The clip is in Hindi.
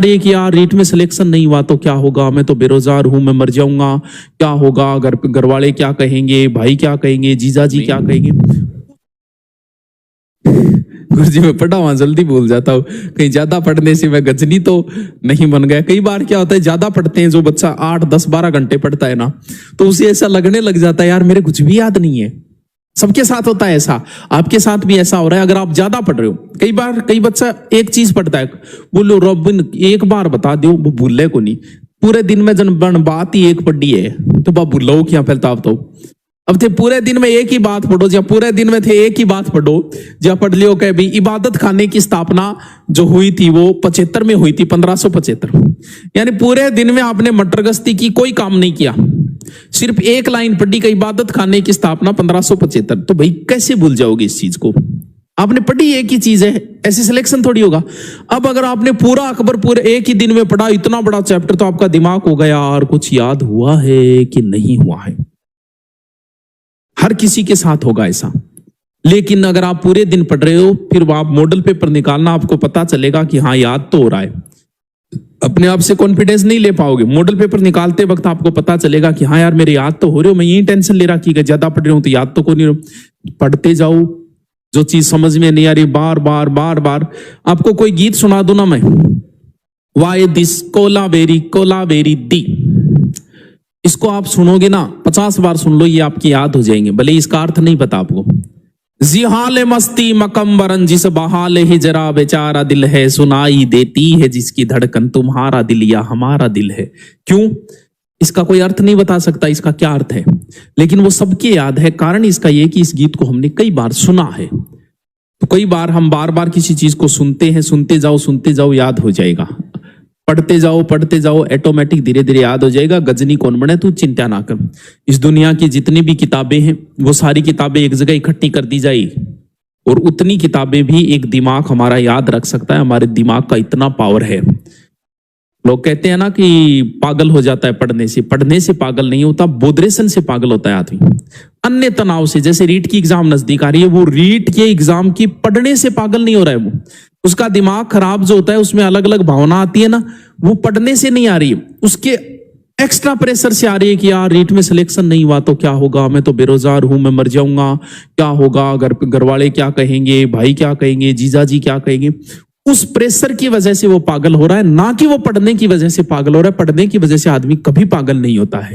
रही है कि यार रीट में सिलेक्शन नहीं हुआ तो क्या होगा, मैं तो बेरोजगार हूं, मैं मर जाऊंगा, क्या होगा, घर वाले क्या कहेंगे, भाई क्या कहेंगे, जीजा जी क्या कहेंगे। गुरुजी मैं पढ़ा हुआ जल्दी भूल जाता हूँ, कहीं ज्यादा पढ़ने से मैं गजनी तो नहीं बन गया। कई बार क्या होता है, ज्यादा पढ़ते हैं, जो बच्चा 8, 10, 12 घंटे पढ़ता है ना, तो उसे ऐसा लगने लग जाता है यार मेरे कुछ भी याद नहीं है। सबके साथ होता है ऐसा, आपके साथ भी ऐसा हो रहा है अगर आप ज्यादा पढ़ रहे हो। कई बार कई बच्चा एक चीज पढ़ता है, बोलो रबिन एक बार बता दो, वो भूले को नहीं, पूरे दिन में जन बात ही एक पढ़ी है तो बाप भूलो क्या फैलता। अब थे पूरे दिन में एक ही बात पढ़ो, या पूरे दिन में थे एक ही बात पढ़ो, या पढ़ लियो कि भाई इबादत खाने की स्थापना जो हुई थी वो 75 में हुई थी, 1575। यानी पूरे दिन में आपने मटर गश्ती की, कोई काम नहीं किया, सिर्फ एक लाइन पढ़ी कि इबादत खाने की स्थापना 1575। तो भाई कैसे भूल जाओगे इस चीज को, आपने पढ़ी एक ही चीज है, ऐसे सिलेक्शन थोड़ी होगा। अब अगर आपने पूरा अकबर पूरे एक ही दिन में पढ़ा, इतना बड़ा चैप्टर, तो आपका दिमाग होगा यार कुछ याद हुआ है कि नहीं हुआ है। हर किसी के साथ होगा ऐसा। लेकिन अगर आप पूरे दिन पढ़ रहे हो, फिर आप मॉडल पेपर निकालना, आपको पता चलेगा कि हाँ याद तो हो रहा है। अपने आप से कॉन्फिडेंस नहीं ले पाओगे। मॉडल पेपर निकालते वक्त आपको पता चलेगा कि हाँ यार मेरे याद तो हो रहे हो, मैं यही टेंशन ले रहा कि ज्यादा पढ़ रहा हूं तो याद तो को नहीं। पढ़ते जाओ, जो चीज समझ में नहीं आ रही बार बार बार बार। आपको कोई गीत सुना दो ना मैं, वाई दिस कोलावेरी दी, इसको आप सुनोगे ना 50 बार सुन लो, ये आपकी याद हो जाएंगे, भले इसका अर्थ नहीं पता आपको। जिहाल मस्ती मकम्बरन जिस बहाल ही जरा बेचारा दिल है, सुनाई देती है जिसकी धड़कन तुम्हारा दिल या हमारा दिल है। क्यों, इसका कोई अर्थ नहीं बता सकता इसका क्या अर्थ है, लेकिन वो सबके याद है। कारण इसका ये कि इस गीत को हमने कई बार सुना है। तो कई बार हम बार बार किसी चीज को सुनते हैं, सुनते जाओ याद हो जाएगा। पढ़ते जाओ ऑटोमेटिक धीरे धीरे याद हो जाएगा। गजनी कौन बने तू चिंता ना कर। इस दुनिया की जितनी भी किताबें हैं वो सारी किताबें एक जगह इकट्ठी कर दी जाएगी, और उतनी किताबें भी एक दिमाग हमारा याद रख सकता है। हमारे दिमाग का इतना पावर है। लोग कहते हैं ना कि पागल हो जाता है पढ़ने से पागल नहीं होता, बोधरेशन से पागल होता है आदमी। अन्य तनाव से, जैसे रीट की एग्जाम नजदीक आ रही है, वो रीट के एग्जाम की पढ़ने से पागल नहीं हो रहा है। वो उसका दिमाग खराब जो होता है, उसमें अलग अलग भावना आती है ना, वो पढ़ने से नहीं आ रही है, उसके एक्स्ट्रा प्रेशर से आ रही है कि यार रीट में सिलेक्शन नहीं हुआ तो क्या होगा, मैं तो बेरोजगार हूं, मैं मर जाऊंगा, क्या होगा, घर वाले क्या कहेंगे, भाई क्या कहेंगे, जीजा जी क्या कहेंगे। उस प्रेशर की वजह से वो पागल हो रहा है, ना कि वो पढ़ने की वजह से पागल हो रहा है। पढ़ने की वजह से आदमी कभी पागल नहीं होता है।